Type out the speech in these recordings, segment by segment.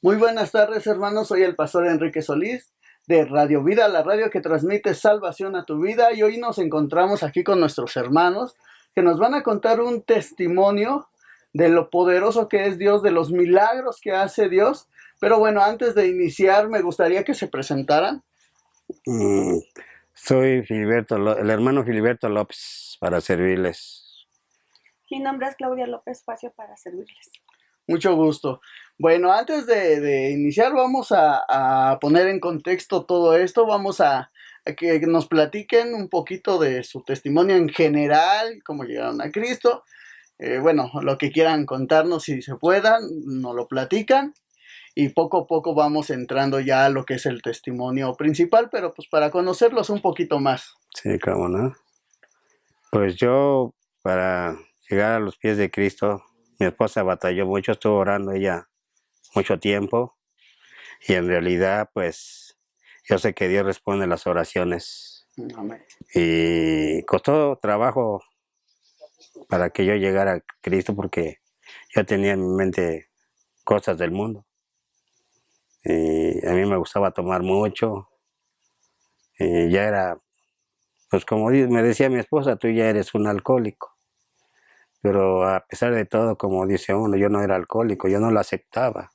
Muy buenas tardes, hermanos. Soy el pastor Enrique Solís de Radio Vida, la radio que transmite salvación a tu vida. Y hoy nos encontramos aquí con nuestros hermanos que nos van a contar un testimonio de lo poderoso que es Dios, de los milagros que hace Dios. Pero bueno, antes de iniciar, me gustaría que se presentaran. Mm, Soy el hermano Filiberto López, para servirles. Mi nombre es Claudia López Facio para servirles. Mucho gusto. Bueno, antes de iniciar, vamos a poner en contexto todo esto. Vamos a que nos platiquen un poquito de su testimonio en general, cómo llegaron a Cristo. Bueno, lo que quieran contarnos, si se puedan, nos lo platican. Y poco a poco vamos entrando ya a lo que es el testimonio principal, pero pues para conocerlos un poquito más. Sí, cómo no. Pues yo, para llegar a los pies de Cristo, mi esposa batalló mucho, estuvo orando ella mucho tiempo. Y en realidad, pues, yo sé que Dios responde las oraciones. Amén. Y costó trabajo para que yo llegara a Cristo, porque yo tenía en mi mente cosas del mundo. Y a mí me gustaba tomar mucho. Y ya era, pues como me decía mi esposa, tú ya eres un alcohólico. Pero a pesar de todo, como dice uno, yo no era alcohólico, yo no lo aceptaba.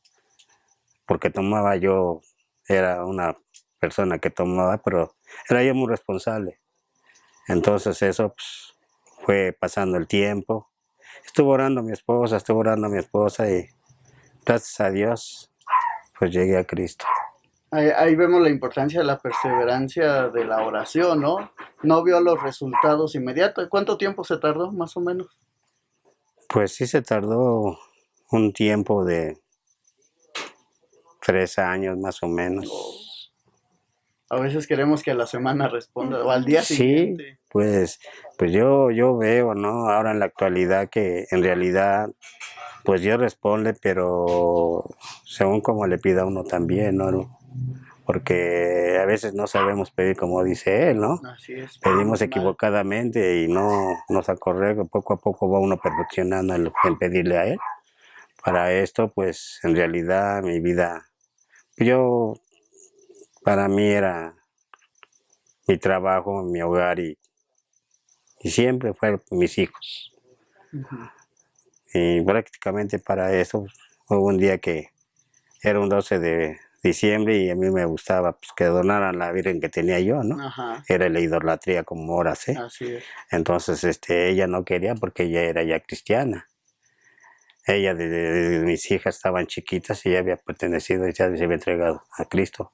Porque tomaba yo, era una persona que tomaba, pero era yo muy responsable. Entonces eso pues, fue pasando el tiempo. Estuvo orando mi esposa, y gracias a Dios, pues llegué a Cristo. Ahí vemos la importancia de la perseverancia de la oración, ¿no? No vio los resultados inmediatos. ¿Cuánto tiempo se tardó, más o menos? Pues sí se tardó un tiempo de 3 años más o menos. A veces queremos que a la semana responda o al día Sí, siguiente. pues yo veo, ¿no? Ahora en la actualidad que en realidad, pues Dios responde, pero según como le pida uno también, ¿no? Porque a veces no sabemos pedir como dice Él, ¿no? Así es. Pedimos equivocadamente y no nos acorre, poco a poco va uno perfeccionando en pedirle a Él. Para esto, pues en realidad mi vida, yo, para mí era mi trabajo, mi hogar y siempre fueron mis hijos. Uh-huh. Y prácticamente para eso hubo un día que era un 12 de diciembre y a mí me gustaba pues, que donaran la Virgen que tenía yo, ¿no? Ajá. Era la idolatría como ahora sé. Así es. Entonces ella no quería porque ella era ya cristiana. Ella, de mis hijas estaban chiquitas y ella había pertenecido, ya se había entregado a Cristo.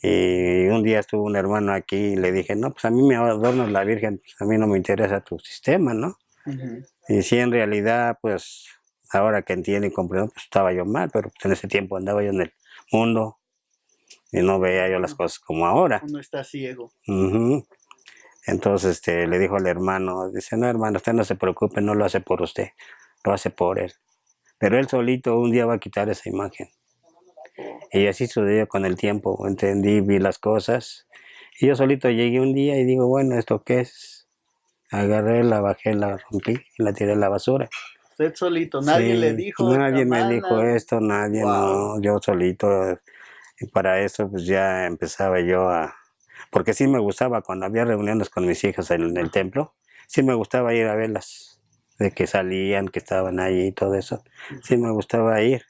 Y un día estuvo un hermano aquí y le dije, no, pues a mí me adornas la Virgen, pues a mí no me interesa tu sistema, ¿no? Uh-huh. Y sí, en realidad, pues ahora que entiendo y comprendo, pues estaba yo mal, pero pues, en ese tiempo andaba yo en el mundo y no veía yo las cosas como ahora. Uno está ciego. Uh-huh. Entonces le dijo al hermano, dice, no hermano, usted no se preocupe, no lo hace por usted, lo hace por él. Pero él solito un día va a quitar esa imagen. Y así sucedió con el tiempo, entendí, vi las cosas. Y yo solito llegué un día y digo, bueno, ¿esto qué es? Agarré, la bajé, la rompí y la tiré a la basura. Usted solito, nadie le Sí, dijo, está nadie me dijo mala. esto, nadie, Wow. no, yo solito. Y para eso pues ya empezaba yo a... Porque sí me gustaba cuando había reuniones con mis hijas en el templo, sí me gustaba ir a verlas, de que salían, que estaban ahí y todo eso, sí me gustaba ir.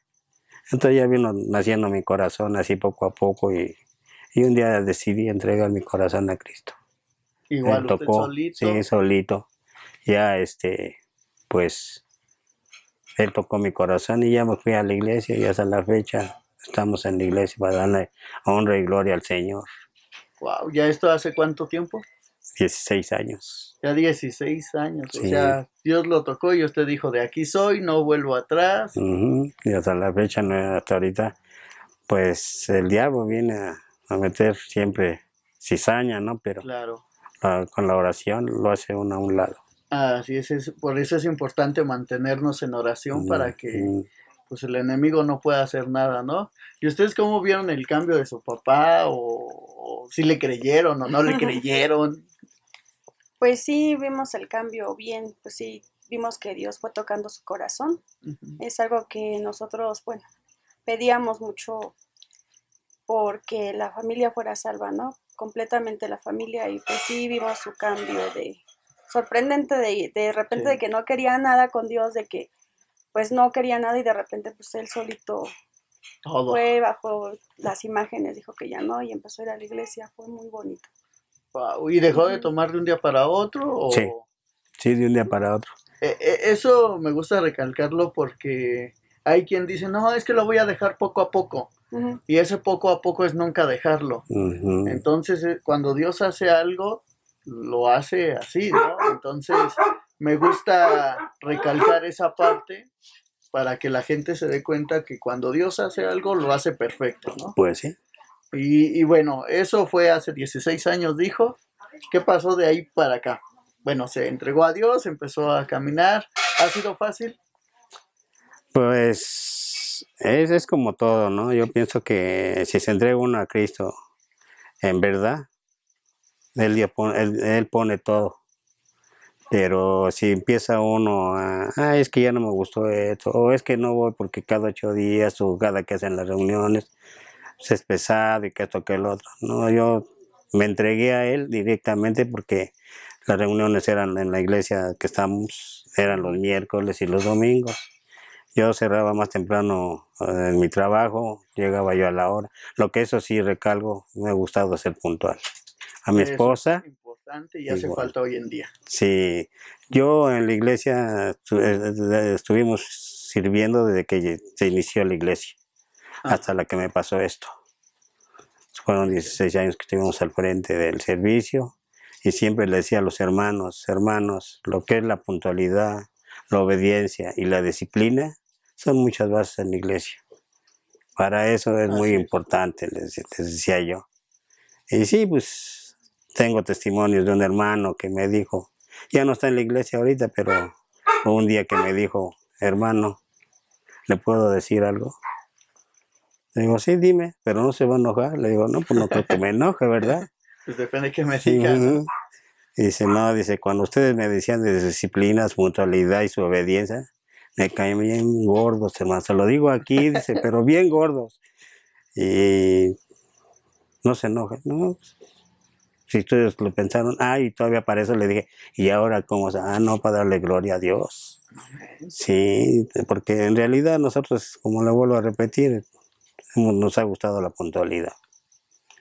Entonces ya vino naciendo mi corazón así poco a poco y un día decidí entregar mi corazón a Cristo. Él Igual usted tocó, sí, solito. solito. Ya pues Él tocó mi corazón y ya me fui a la iglesia y hasta la fecha estamos en la iglesia para darle honra y gloria al Señor. Wow, ¿ya esto hace cuánto tiempo? 16 años. Ya 16 años. O Sí. sea, Dios lo tocó y usted dijo, de aquí soy, no vuelvo atrás. Uh-huh. Y hasta la fecha, hasta ahorita, pues el diablo viene a meter siempre cizaña, ¿no? Pero Claro. con la oración lo hace uno a un lado. Así es, por eso es importante mantenernos en oración para que Uh-huh. pues el enemigo no pueda hacer nada, ¿no? ¿Y ustedes cómo vieron el cambio de su papá? ¿O si le creyeron o no le creyeron? Pues sí, vimos el cambio bien, pues sí, vimos que Dios fue tocando su corazón. Uh-huh. Es algo que nosotros, bueno, pedíamos mucho porque la familia fuera salva, ¿no? Completamente la familia, y pues sí vimos su cambio de sorprendente de repente, Sí. de que no quería nada con Dios, de que pues no quería nada, y de repente pues él solito Todo. fue bajo las imágenes, dijo que ya no, y empezó a ir a la iglesia. Fue muy bonito. Wow. ¿Y dejó de Ujú. tomar de un día para otro? Sí, O sí, de un día para otro. eso me gusta recalcarlo porque hay quien dice, no, es que lo voy a dejar poco a poco. Ujú. Y ese poco a poco es nunca dejarlo. Ujú. Entonces, cuando Dios hace algo, lo hace así, ¿no? Entonces, me gusta recalcar esa parte para que la gente se dé cuenta que cuando Dios hace algo, lo hace perfecto, ¿no? Pues sí. Y bueno, eso fue hace 16 años, dijo. ¿Qué pasó de ahí para acá? Bueno, se entregó a Dios, empezó a caminar. ¿Ha sido fácil? Pues es como todo, ¿no? Yo pienso que si se entrega uno a Cristo en verdad, él pone todo. Pero si empieza uno es que ya no me gustó esto, o es que no voy porque cada 8 días o cada que hacen las reuniones, pues es pesado y que esto que el otro. No, yo me entregué a él directamente porque las reuniones eran en la iglesia que estamos, eran los miércoles y los domingos. Yo cerraba más temprano en mi trabajo, llegaba yo a la hora. Lo que eso sí recalco, me ha gustado ser puntual. A mi Eso es esposa, importante y hace igual. falta hoy en día. Sí, yo en la iglesia estuvimos sirviendo desde que se inició la iglesia, Ah, hasta la que me pasó esto. Fueron 16 años que estuvimos al frente del servicio y siempre le decía a los hermanos, hermanos, lo que es la puntualidad, la obediencia y la disciplina son muchas bases en la iglesia. Para eso es muy así es. importante, les decía yo. Y sí, pues tengo testimonios de un hermano que me dijo, ya no está en la iglesia ahorita, pero un día que me dijo, hermano, ¿le puedo decir algo? Le digo, sí, dime, pero no se va a enojar. Le digo, no, pues no creo que me enoje, ¿verdad? Pues depende que me Sí. diga, ¿no? Y dice, no, dice, cuando ustedes me decían de disciplinas, puntualidad y su obediencia, me caen bien gordos, hermano. Se lo digo aquí, dice, pero bien gordos. Y no se enojen, ¿no? Si ustedes lo pensaron, y todavía para eso le dije, ¿y ahora cómo? No, para darle gloria a Dios. Amén. Sí, porque en realidad nosotros, como le vuelvo a repetir, nos ha gustado la puntualidad.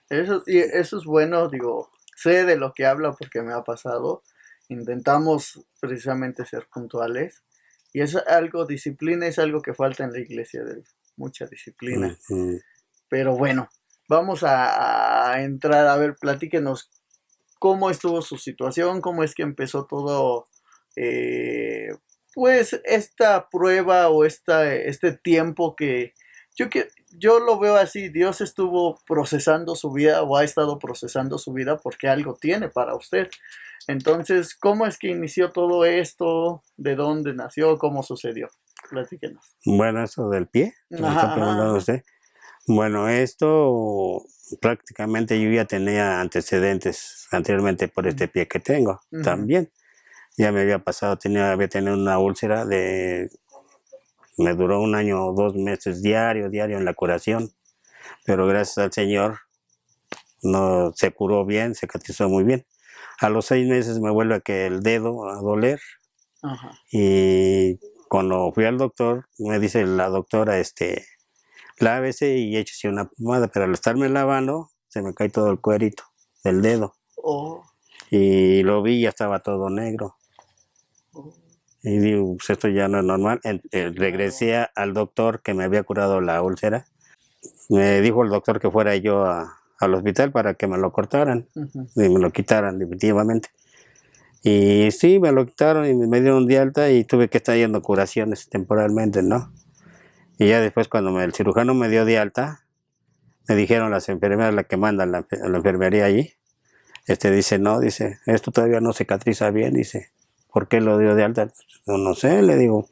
Eso es bueno, digo, sé de lo que hablo porque me ha pasado. Intentamos precisamente ser puntuales y es algo, disciplina es algo que falta en la iglesia, mucha disciplina. Ujú. Pero bueno, vamos a entrar, a ver, platíquenos cómo estuvo su situación, cómo es que empezó todo, eh, pues esta prueba o este tiempo que yo lo veo así, Dios estuvo procesando su vida o ha estado procesando su vida porque algo tiene para usted. Entonces, ¿cómo es que inició todo esto? ¿De dónde nació? ¿Cómo sucedió? Platíquenos. Bueno, eso del pie, que me está Ajá, ajá, preguntando ajá. usted. Bueno, esto prácticamente yo ya tenía antecedentes anteriormente por este pie que tengo Ujú. también. Ya me había pasado, había tenido una úlcera me duró 1 año o 2 meses diario en la curación, pero gracias al Señor no se curó bien, cicatrizó muy bien. A los 6 meses me vuelve que el dedo a doler Ajá. y cuando fui al doctor me dice la doctora, lávese y échese una pomada, pero al estarme lavando se me cae todo el cuerito del dedo Oh, y lo vi y ya estaba todo negro. oh, Y digo, pues esto ya no es normal. claro. Regresé al doctor que me había curado la úlcera. Me dijo el doctor que fuera yo al hospital para que me lo cortaran Ujú. y me lo quitaran definitivamente. Y sí, me lo quitaron y me dieron de alta y tuve que estar yendo curaciones temporalmente, ¿no? Y ya después cuando el cirujano me dio de alta, me dijeron las enfermeras, la que manda la enfermería allí, dice, no, dice, esto todavía no cicatriza bien, dice, ¿por qué lo dio de alta? No, no sé, le digo.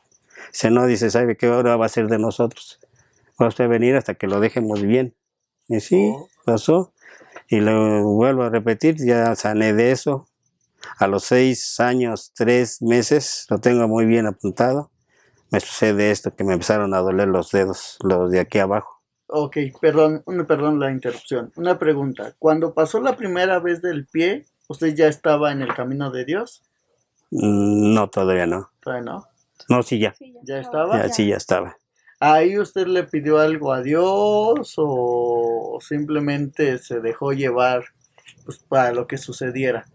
Dice, no, dice, ¿sabe qué hora va a ser de nosotros? Va a usted venir hasta que lo dejemos bien. Y sí, Oh, pasó. Y lo vuelvo a repetir, ya sané de eso. A los 6 años, 3 meses, lo tengo muy bien apuntado. me sucede esto, que me empezaron a doler los dedos, los de aquí abajo. Ok, perdón la interrupción. Una pregunta. Cuando pasó la primera vez del pie, ¿usted ya estaba en el camino de Dios? No, todavía no. Todavía no. No, sí, ya. Sí, ¿Ya estaba? Ya, sí, ya estaba. ¿Ahí usted le pidió algo a Dios o simplemente se dejó llevar pues, para lo que sucediera?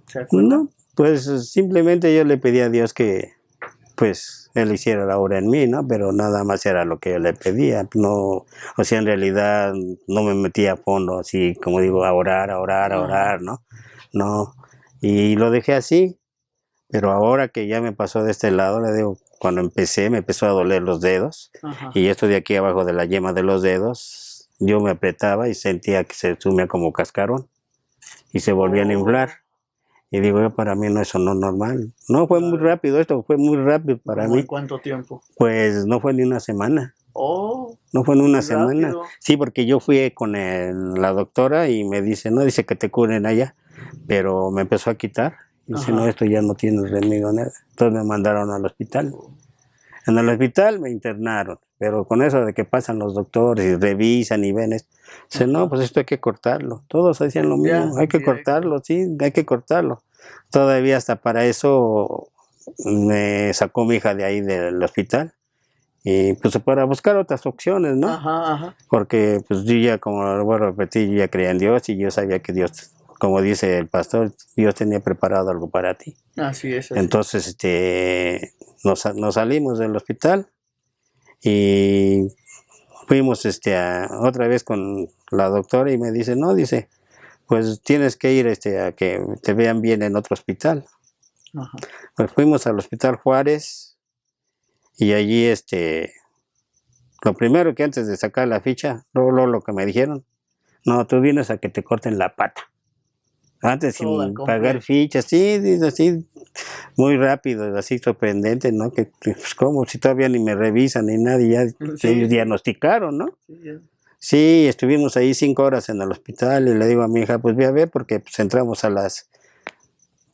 ¿Se acuerda? No, pues simplemente yo le pedí a Dios que, pues, Él hiciera la obra en mí, ¿no? Pero nada más era lo que yo le pedía. No, o sea, en realidad no me metía a fondo, así como digo, a orar, ¿no? No. Y lo dejé así. Pero ahora que ya me pasó de este lado, le digo, cuando empecé, me empezó a doler los dedos. Ajá. Y esto de aquí abajo de la yema de los dedos, yo me apretaba y sentía que se sumía como cascarón y se volvían a inflar. Y digo, yo, para mí no, eso no es normal. No fue muy rápido, esto fue muy rápido para ¿Cómo mí. en cuánto tiempo? Pues no fue ni una semana. Oh, No fue en una muy semana. rápido. Sí, porque yo fui con la doctora y me dice, no, dice que te curen allá. Pero me empezó a quitar. Dice, Ajá. no, esto ya no tiene remedio, nada. Entonces me mandaron al hospital. En el hospital me internaron, pero con eso de que pasan los doctores y revisan y ven esto, dice, no, pues esto hay que cortarlo. Todos decían lo mismo, Ya, hay que directo. cortarlo, sí, hay que cortarlo. Todavía hasta para eso me sacó mi hija de ahí del hospital y pues para buscar otras opciones, ¿no? Ajá, ajá. Porque pues yo ya, como lo voy a repetir, yo ya creía en Dios y yo sabía que Dios, como dice el pastor, Dios tenía preparado algo para ti. Así es. Entonces, nos salimos del hospital y fuimos otra vez con la doctora y me dice, no, dice, pues tienes que ir a que te vean bien en otro hospital. Ajá. Pues fuimos al Hospital Juárez y allí lo primero que antes de sacar la ficha, luego lo que me dijeron, no, tú vienes a que te corten la pata. Antes Toda sin completa. pagar fichas, sí, así, muy rápido, así sorprendente, ¿no? Que pues como si todavía ni me revisan ni nada, y ya Sí, ellos sí. diagnosticaron, ¿no? Sí, ya. Sí, estuvimos ahí 5 horas en el hospital y le digo a mi hija, pues ve a ver, porque pues entramos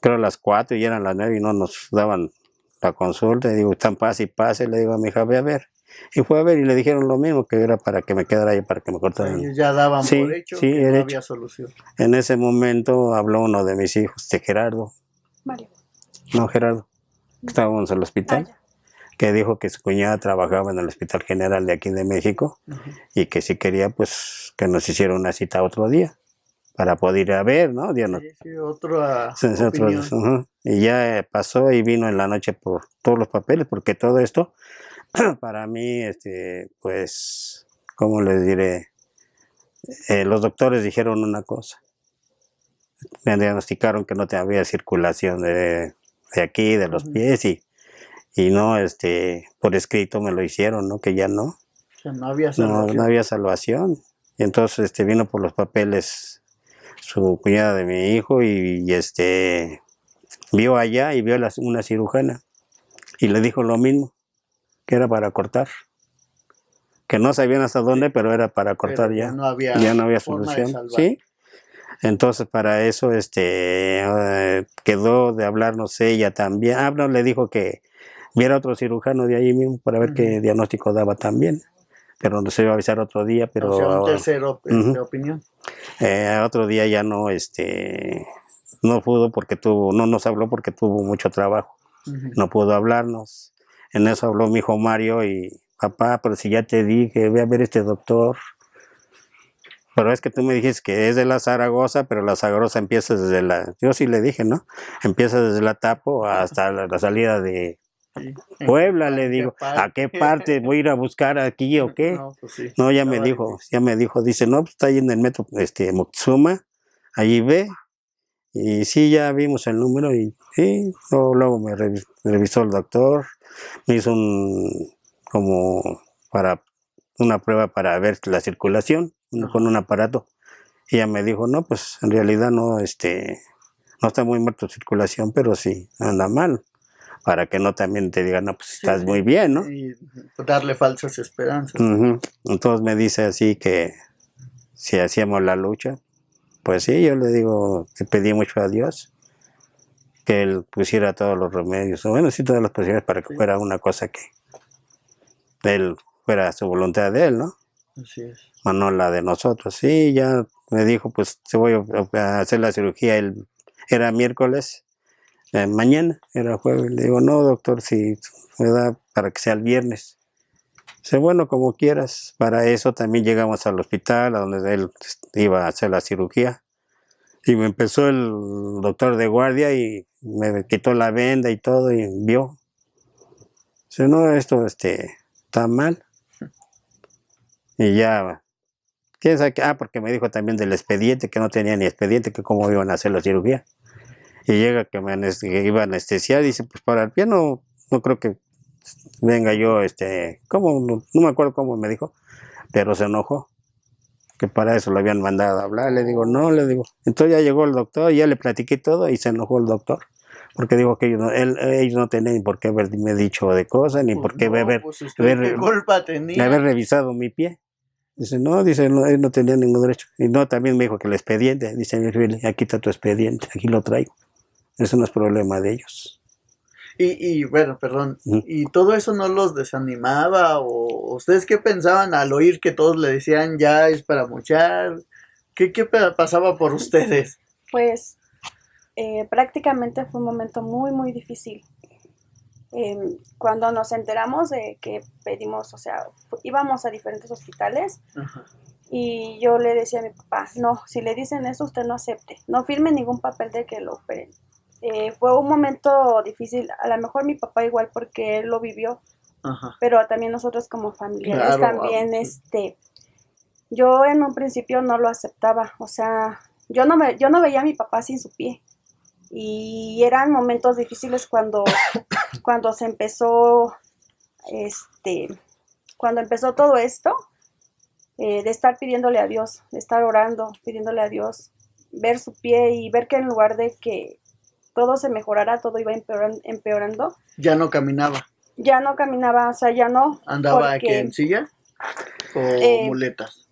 creo a las 4 y eran las 9 y no nos daban la consulta, y digo, tan pase y pase, le digo a mi hija, ve a ver. Y fue a ver y le dijeron lo mismo, que era para que me quedara ahí, para que me cortaran. Ellos ya daban Sí, por hecho sí, que no era había hecho. solución. En ese momento habló uno de mis hijos, de Gerardo. Mario. No, Gerardo. Estábamos en el Ah, hospital, ya. que dijo que su cuñada trabajaba en el Hospital General de aquí de México Ajá. y que si quería, pues, que nos hiciera una cita otro día para poder ir a ver, ¿no? Sí, sí, otra opinión. Ajá. Y ya pasó y vino en la noche por todos los papeles, porque todo esto, para mí, pues, ¿cómo les diré? Los doctores dijeron una cosa. Me diagnosticaron que no había circulación de aquí, de los Ujú. pies, y no, por escrito me lo hicieron, ¿no? Que ya no. O sea, no había No, salvación. no había salvación. Y entonces vino por los papeles su cuñada de mi hijo y vio allá y vio una cirujana y le dijo lo mismo, que era para cortar. Que no sabían hasta dónde, pero era para cortar Pero ya. ya no había forma de solución. salvar. Sí. Entonces para eso quedó de hablarnos ella también. No, le dijo que viera otro cirujano de ahí mismo para ver qué Ujú. diagnóstico daba también. Pero no se iba a avisar otro día, pero O sea, un ahora, tercero, Ujú. opinión. Otro día ya no pudo porque no nos habló porque tuvo mucho trabajo. Ujú. No pudo hablarnos. En eso habló mi hijo Mario y, papá, pero si ya te dije, ve a ver este doctor. Pero es que tú me dijiste que es de la Zaragoza, pero la Zaragoza empieza yo sí le dije, ¿no? Empieza desde la Tapo hasta la salida de Sí. Puebla, le digo. ¿A qué parte voy a ir a buscar aquí o qué? No, pues sí. No, Estaba ya me dijo, dice, no, pues está ahí en el metro, Moctezuma, allí ve. Y sí, ya vimos el número y sí, luego me revisó el doctor, me hizo como para una prueba para ver la circulación con un aparato. Y ella me dijo, no, pues en realidad no está muy mal tu circulación, pero sí anda mal. Para que no también te digan, no, pues estás muy bien, ¿no? Y darle falsas esperanzas. Ujú. Entonces me dice así que si hacíamos la lucha, pues sí, yo le digo que pedí mucho a Dios que Él pusiera todos los remedios, o bueno, sí, todas las posibilidades para que fuera una cosa que él fuera su voluntad de él, ¿no? Así es. No la de nosotros. Sí, ya me dijo, pues te voy a hacer la cirugía, era miércoles, mañana, era jueves. Le digo, no, doctor, si me da para que sea el viernes. Dice, bueno, como quieras. Para eso también llegamos al hospital, a donde él iba a hacer la cirugía. Y me empezó el doctor de guardia y me quitó la venda y todo y vio. Dice, no, esto está mal. Y ya, ¿quién sabe qué? Porque me dijo también del expediente, que no tenía ni expediente, que cómo iban a hacer la cirugía. Y llega que que iba a anestesiar, y dice, pues para el pie no creo que venga yo, ¿cómo? No me acuerdo cómo me dijo, pero se enojó, que para eso lo habían mandado a hablar. Le digo, no, le digo. Entonces ya llegó el doctor, ya le platiqué todo y se enojó el doctor. Porque dijo que ellos no tenían ni por qué haberme dicho de cosas, ni Pues por qué no, haber, pues usted qué culpa tenía. haber revisado mi pie. Dice, no, dice, no, él no tenía ningún derecho. Y no, también me dijo que el expediente, dice, aquí está tu expediente, aquí lo traigo. Eso no es problema de ellos. Y bueno, perdón, ¿y todo eso no los desanimaba? ¿O ustedes qué pensaban al oír que todos le decían ya es para mochar? ¿Qué pasaba por ustedes? Pues prácticamente fue un momento muy, muy difícil. Cuando nos enteramos de que pedimos, o sea, íbamos a diferentes hospitales. Ajá. Y yo le decía a mi papá, no, si le dicen eso, usted no acepte, no firme ningún papel de que lo operen. Fue un momento difícil, a lo mejor mi papá igual porque él lo vivió, Ajá. pero también nosotros como familiares Claro, también, yo en un principio no lo aceptaba, o sea, yo no veía a mi papá sin su pie, y eran momentos difíciles cuando se empezó, cuando empezó todo esto, de estar pidiéndole a Dios, de estar orando, pidiéndole a Dios, ver su pie y ver que en lugar de que todo se mejorara, todo iba empeorando. Ya no caminaba. Ya no caminaba, o sea, ya no. ¿Andaba aquí en silla o muletas?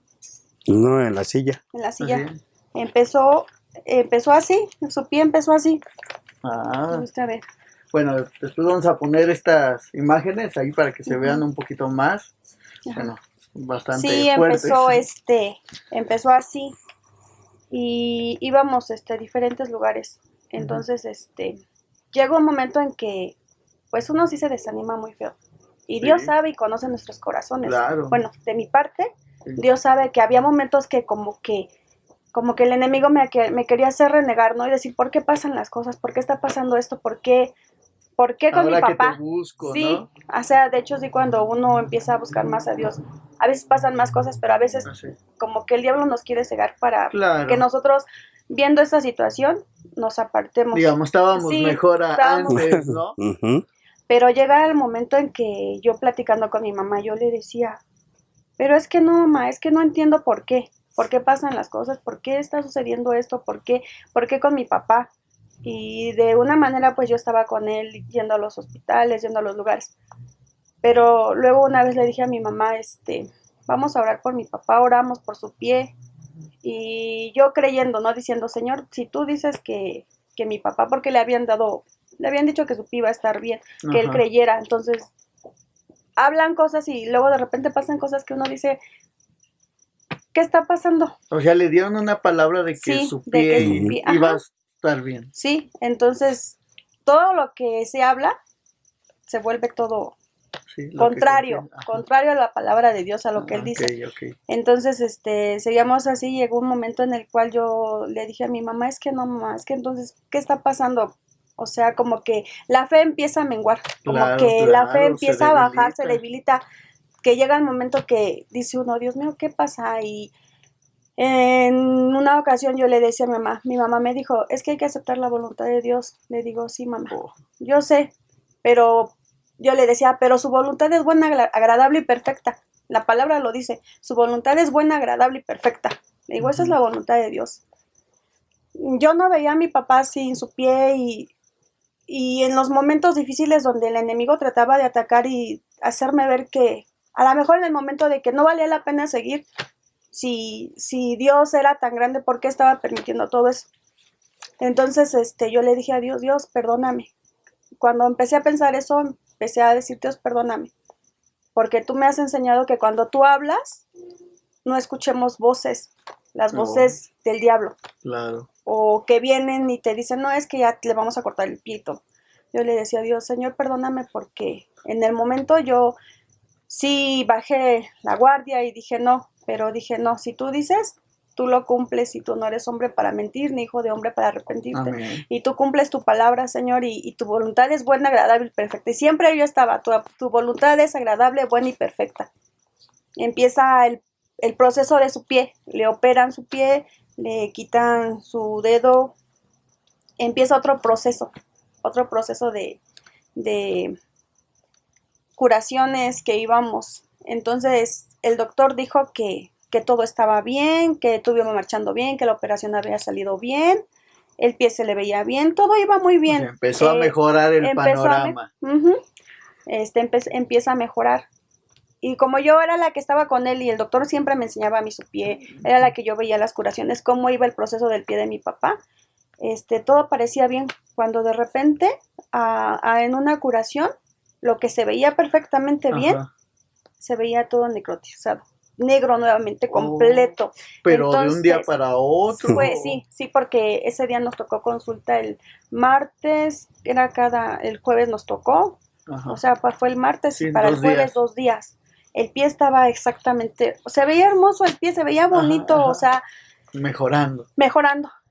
No, en la silla. En la silla. ¿Así? Empezó así, su pie empezó así. Ah. A ver. Bueno, después vamos a poner estas imágenes ahí para que se vean un poquito más. Bueno, bastante sí, fuertes. empezó así y íbamos a diferentes lugares. Entonces, llega un momento en que pues uno sí se desanima muy feo. Y Dios sabe y conoce nuestros corazones. Claro. Bueno, de mi parte, Dios sabe que había momentos que como que el enemigo me quería hacer renegar, ¿no? Y decir, ¿por qué pasan las cosas? ¿Por qué está pasando esto? ¿Por qué con ahora mi papá? Que te busco, sí, ¿no? O sea, de hecho sí, cuando uno empieza a buscar más a Dios, a veces pasan más cosas, pero a veces como que el diablo nos quiere cegar para que nosotros, viendo esa situación, nos apartemos. Digamos, estábamos mejor antes, ¿no? Pero llega el momento en que yo platicando con mi mamá, yo le decía, pero es que no, mamá, es que no entiendo por qué pasan las cosas, por qué está sucediendo esto, por qué con mi papá. Y de una manera pues yo estaba con él yendo a los hospitales, yendo a los lugares. Pero luego una vez le dije a mi mamá, vamos a orar por mi papá, oramos por su pie. Y yo creyendo, ¿no? Diciendo, Señor, si tú dices que mi papá, porque le habían dicho que su pie iba a estar bien, que él creyera. Entonces, hablan cosas y luego de repente pasan cosas que uno dice, ¿qué está pasando? O sea, le dieron una palabra de que su pie iba a estar bien. Sí, entonces todo lo que se habla se vuelve todo contrario a la palabra de Dios, a lo que él dice. Entonces, seguíamos así, llegó un momento en el cual yo le dije a mi mamá, es que no, mamá, es que entonces, ¿qué está pasando? O sea, como que la fe empieza a menguar, la fe empieza a bajar, se debilita, que llega el momento que dice uno, Dios mío, ¿qué pasa? Y en una ocasión yo le decía a mi mamá me dijo, es que hay que aceptar la voluntad de Dios. Le digo, sí, mamá, yo sé, pero yo le decía, pero su voluntad es buena, agradable y perfecta. La palabra lo dice, su voluntad es buena, agradable y perfecta. Le digo, esa es la voluntad de Dios. Yo no veía a mi papá sin su pie y en los momentos difíciles donde el enemigo trataba de atacar y hacerme ver que a lo mejor en el momento de que no valía la pena seguir, si Dios era tan grande, ¿por qué estaba permitiendo todo eso? Entonces, yo le dije a Dios, Dios, perdóname. Cuando empecé a pensar eso, empecé a decir, Dios, perdóname. porque tú me has enseñado que cuando tú hablas, no escuchemos voces, las voces del diablo. Claro. O que vienen y te dicen, no, es que ya le vamos a cortar el pito. Yo le decía a Dios, Señor, perdóname, porque en el momento yo sí bajé la guardia y dije no, pero dije no, si tú dices, tú lo cumples y tú no eres hombre para mentir, ni hijo de hombre para arrepentirte. Amén. Y tú cumples tu palabra, Señor, y tu voluntad es buena, agradable y perfecta. Y siempre yo estaba, tu voluntad es agradable, buena y perfecta. Empieza el proceso de su pie, le operan su pie, le quitan su dedo, empieza otro proceso de curaciones que íbamos. Entonces el doctor dijo que todo estaba bien, que todo iba marchando bien, que la operación había salido bien, el pie se le veía bien, todo iba muy bien. O sea, empezó a mejorar el panorama. Empieza a mejorar. Y como yo era la que estaba con él y el doctor siempre me enseñaba a mí su pie, era la que yo veía las curaciones, cómo iba el proceso del pie de mi papá, todo parecía bien. Cuando de repente, en una curación, lo que se veía perfectamente bien, se veía todo necrotizado. Negro nuevamente, completo. Pero entonces, de un día para otro. Sí, porque ese día nos tocó consulta el martes, el jueves nos tocó, o sea, fue el martes y para el jueves 2 días. El pie estaba exactamente, se veía hermoso el pie, se veía bonito, o sea. Mejorando.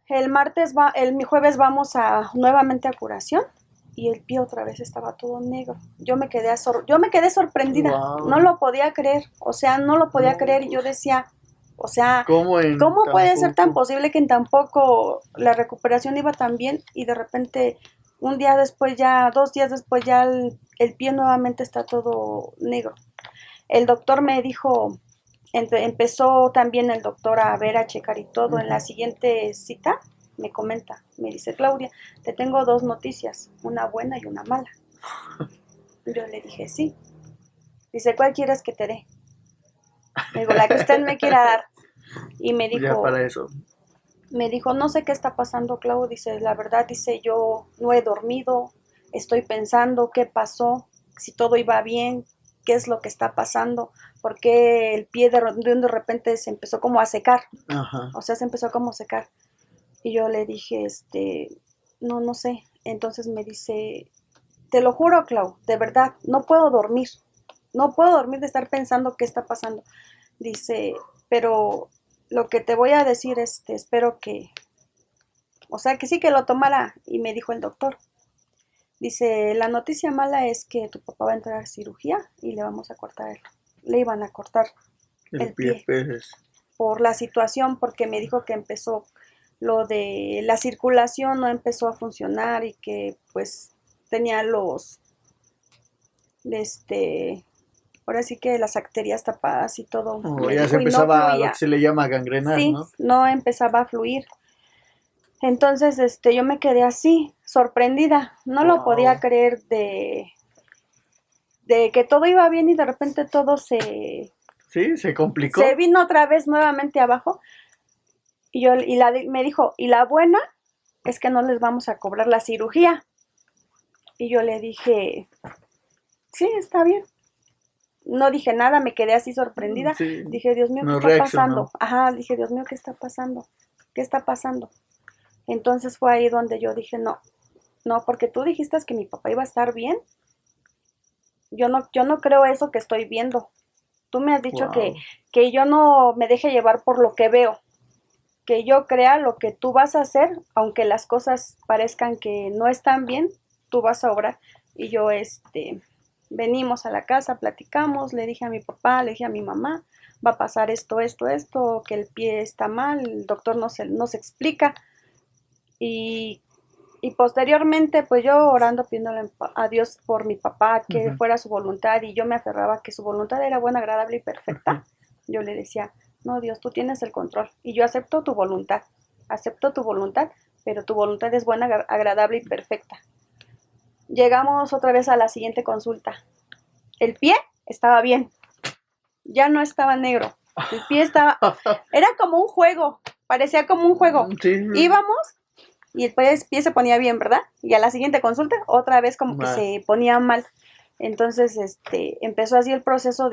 El jueves vamos nuevamente a curación. Y el pie otra vez estaba todo negro. Yo me quedé sorprendida. Wow. No lo podía creer. O sea, no lo podía creer. Y yo decía, o sea, ¿cómo puede ser tan posible que en tan poco la recuperación iba tan bien y de repente 2 días después ya el pie nuevamente está todo negro? El doctor me dijo, empezó también el doctor a ver, a checar y todo. En la siguiente cita me comenta, me dice, Claudia, te tengo 2 noticias, una buena y una mala. Yo le dije, sí. Dice, ¿cuál quieres que te dé? Le digo, la que usted me quiera dar. Y me dijo, ya para eso. Me dijo, no sé qué está pasando, Clau. Dice, la verdad, dice, yo no he dormido, estoy pensando qué pasó, si todo iba bien, qué es lo que está pasando, porque el pie de repente se empezó como a secar. Ajá. O sea, se empezó como a secar. Y yo le dije, no sé. Entonces me dice, te lo juro, Clau, de verdad, no puedo dormir. No puedo dormir de estar pensando qué está pasando. Dice, pero lo que te voy a decir es, espero que, o sea, que sí que lo tomara. Y me dijo el doctor. Dice, la noticia mala es que tu papá va a entrar a cirugía y le vamos a cortar, le iban a cortar el pie. Por la situación, porque me dijo que empezó lo de la circulación, no empezó a funcionar y que pues tenía ahora sí que las arterias tapadas y todo. Ya se empezaba a lo que se le llama gangrenar, sí, ¿no? No empezaba a fluir. Entonces, yo me quedé así, sorprendida. No lo podía creer de que todo iba bien y de repente todo se complicó. Se vino otra vez nuevamente abajo. Y me dijo, y la buena es que no les vamos a cobrar la cirugía. Y yo le dije, sí, está bien. No dije nada, me quedé así sorprendida. Sí. Dije, Dios mío, ¿qué está pasando? Ajá, dije, Dios mío, ¿qué está pasando? ¿Qué está pasando? Entonces fue ahí donde yo dije, no, porque tú dijiste que mi papá iba a estar bien. Yo no creo eso que estoy viendo. Tú me has dicho que yo no me deje llevar por lo que veo. Que yo crea lo que tú vas a hacer, aunque las cosas parezcan que no están bien, tú vas a obrar. Y yo, venimos a la casa, platicamos, le dije a mi papá, le dije a mi mamá, va a pasar esto, que el pie está mal, el doctor nos explica. Y posteriormente, pues yo orando, pidiéndole a Dios por mi papá, que fuera su voluntad, y yo me aferraba que su voluntad era buena, agradable y perfecta. Yo le decía, no, Dios, tú tienes el control, y yo acepto tu voluntad, pero tu voluntad es buena, agradable y perfecta. Llegamos otra vez a la siguiente consulta. El pie estaba bien, ya no estaba negro, el pie era como un juego, parecía como un juego. Sí. Íbamos y el pie se ponía bien, ¿verdad? Y a la siguiente consulta, otra vez como que se ponía mal. Entonces, empezó así el proceso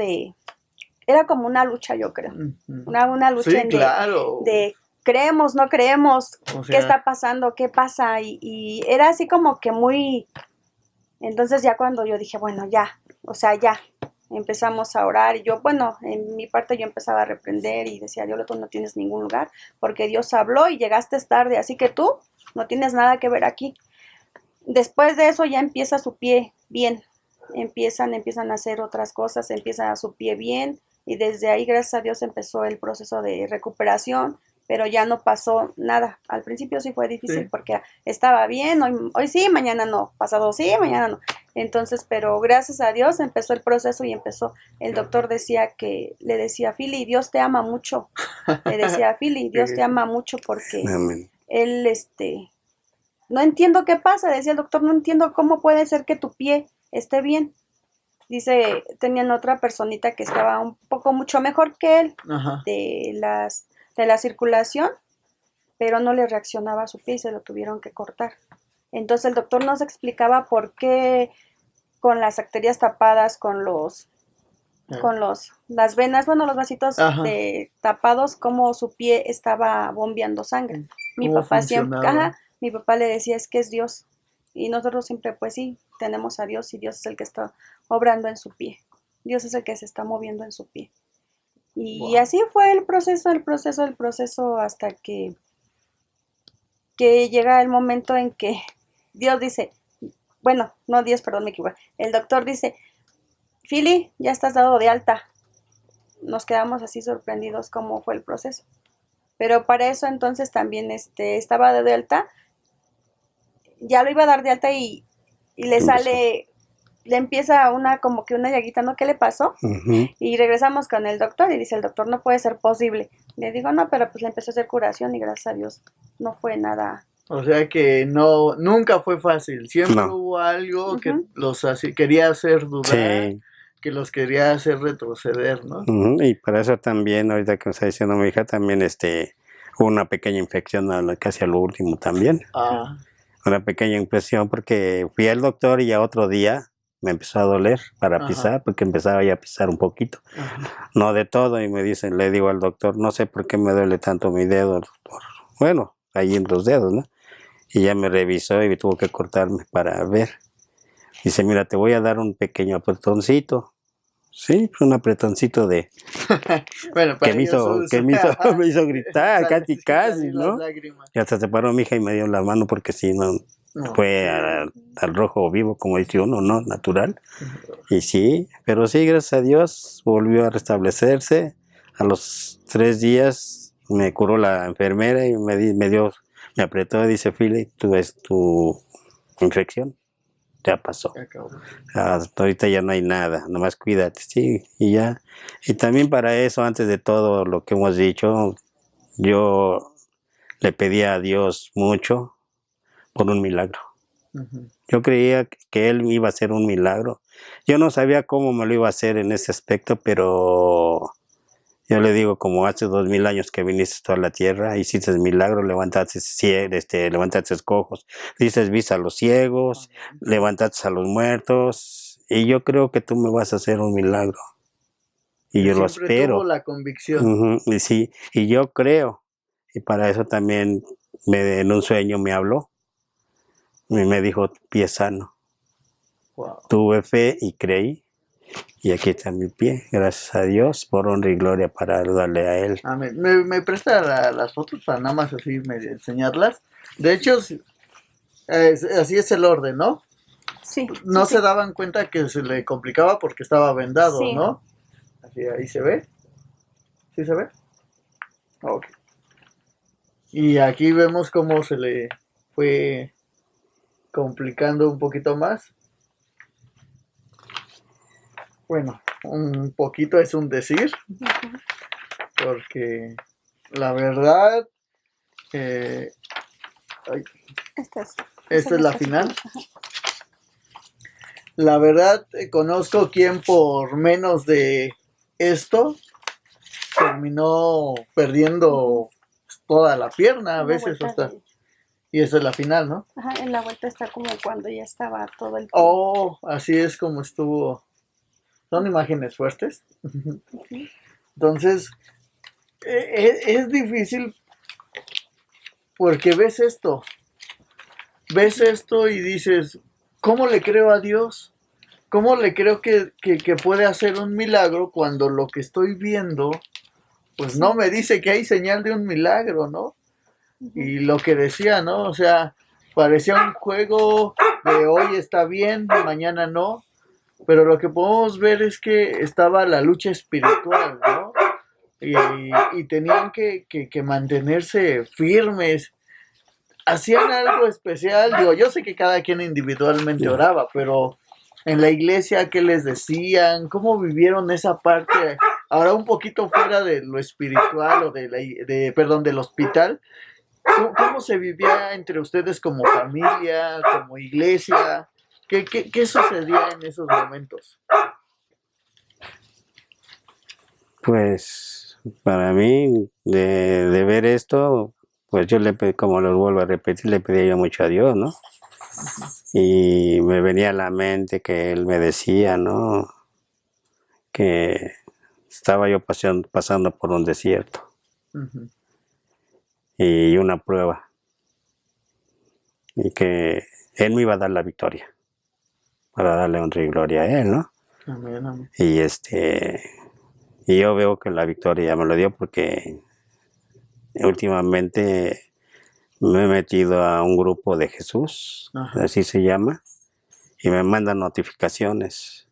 era como una lucha, yo creo, una lucha sí, claro. de creemos, no creemos, o sea, qué está pasando, qué pasa, y era así como que muy, entonces ya cuando yo dije, bueno, ya, o sea, ya, empezamos a orar, y yo, bueno, en mi parte yo empezaba a reprender y decía, Dios, tú no tienes ningún lugar, porque Dios habló y llegaste tarde, así que tú no tienes nada que ver aquí. Después de eso ya empieza su pie bien, empiezan a hacer otras cosas, empieza su pie bien, y desde ahí, gracias a Dios, empezó el proceso de recuperación, pero ya no pasó nada. Al principio sí fue difícil, sí, porque estaba bien, hoy sí, mañana no, pasado sí, mañana no. Entonces, pero gracias a Dios empezó el proceso y el doctor le decía, Fili, Dios te ama mucho. Le decía, Fili, Dios te ama mucho porque él, no entiendo qué pasa, decía el doctor, no entiendo cómo puede ser que tu pie esté bien. Dice, tenían otra personita que estaba un poco mucho mejor que él, ajá, de la circulación, pero no le reaccionaba a su pie y se lo tuvieron que cortar. Entonces el doctor nos explicaba por qué con las arterias tapadas, las venas, bueno, los vasitos tapados, como su pie estaba bombeando sangre. Mi papá siempre, mi papá le decía, es que es Dios. Y nosotros siempre, pues sí, tenemos a Dios y Dios es el que está obrando en su pie. Dios es el que se está moviendo en su pie. Y así fue el proceso hasta que llega el momento en que Dios dice, bueno, no Dios, perdón, me equivoqué. El doctor dice, Fili, ya estás dado de alta. Nos quedamos así sorprendidos cómo fue el proceso. Pero para eso entonces también estaba de alta. Ya lo iba a dar de alta y le empieza como que una llaguita, ¿no? ¿Qué le pasó? Uh-huh. Y regresamos con el doctor y dice el doctor, no puede ser posible. Le digo, no, pero pues le empezó a hacer curación y gracias a Dios no fue nada. O sea que nunca fue fácil, siempre hubo algo que los quería hacer dudar, sí, que los quería hacer retroceder, ¿no? Uh-huh. Y para eso también, ahorita que me está diciendo mi hija, también hubo una pequeña infección casi a lo último también. Ah. Una pequeña impresión porque fui al doctor y ya otro día me empezó a doler para pisar, porque empezaba ya a pisar un poquito, no de todo, y le digo al doctor, no sé por qué me duele tanto mi dedo, doctor. Bueno, ahí en los dedos, ¿no? Y ya me revisó y tuvo que cortarme para ver. Dice, mira, te voy a dar un pequeño apretoncito. Sí, un apretoncito bueno, que me hizo gritar, casi, ¿no? Y hasta se paró mi hija y me dio la mano porque si no, fue al rojo vivo, como dice uno, ¿no? Natural. Y sí, pero sí, gracias a Dios, volvió a restablecerse. A los 3 días me curó la enfermera y me apretó y dice, Fili, tú ves tu infección. Ya pasó. Hasta ahorita ya no hay nada, nomás cuídate, sí, y ya. Y también para eso, antes de todo lo que hemos dicho, yo le pedía a Dios mucho por un milagro. Uh-huh. Yo creía que Él me iba a hacer un milagro. Yo no sabía cómo me lo iba a hacer en ese aspecto, pero yo le digo, como hace 2000 años que viniste a la tierra, hiciste el milagro, levantaste cojos, diste vista a los ciegos, levantaste a los muertos, y yo creo que tú me vas a hacer un milagro. Y yo lo espero. Tuvo la convicción. Uh-huh, y sí, y yo creo, y para eso también en un sueño me habló, y me dijo, pie sano. Wow. Tuve fe y creí. Y aquí está mi pie, gracias a Dios, por honra y gloria para darle a Él. Amén. ¿Me presta las fotos para nada más así enseñarlas? De hecho, así es el orden, ¿no? Sí. No se daban cuenta que se le complicaba porque estaba vendado, sí, ¿no? Así, ahí se ve. ¿Sí se ve? Ok. Y aquí vemos cómo se le fue complicando un poquito más. Bueno, un poquito es un decir, porque la verdad, esta es la final. La verdad, conozco quien por menos de esto terminó perdiendo toda la pierna, a veces hasta Y esa es la final, ¿no? Ajá, en la vuelta está como cuando ya estaba todo el... Oh, así es como estuvo. Son imágenes fuertes. Entonces, es difícil porque ves esto y dices, ¿cómo le creo a Dios? ¿Cómo le creo que puede hacer un milagro cuando lo que estoy viendo, pues no me dice que hay señal de un milagro, ¿no? Y lo que decía, ¿no? O sea, parecía un juego de hoy está bien, mañana no, pero lo que podemos ver es que estaba la lucha espiritual, ¿no? Y tenían que mantenerse firmes. Hacían algo especial, digo, yo sé que cada quien individualmente oraba, pero en la iglesia, ¿qué les decían? ¿Cómo vivieron esa parte? Ahora un poquito fuera de lo espiritual o del hospital, ¿cómo se vivía entre ustedes como familia, como iglesia? ¿Qué sucedía en esos momentos? Pues para mí, de ver esto, pues yo como lo vuelvo a repetir, le pedía yo mucho a Dios, ¿no? Y me venía a la mente que Él me decía, ¿no? Que estaba yo pasando por un desierto. Uh-huh. Y una prueba. Y que Él me iba a dar la victoria. Para darle honra y gloria a Él, ¿no? Amén, amén. Y yo veo que la victoria me lo dio porque últimamente me he metido a un grupo de Jesús, ajá, así se llama, y me mandan notificaciones.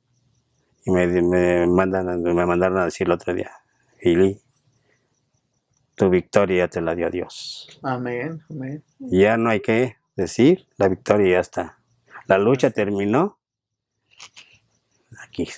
Y me mandaron a decir el otro día, Ili, tu victoria ya te la dio Dios. Amén, amén. Ya no hay que decir, la victoria ya está. La lucha terminó. Aquí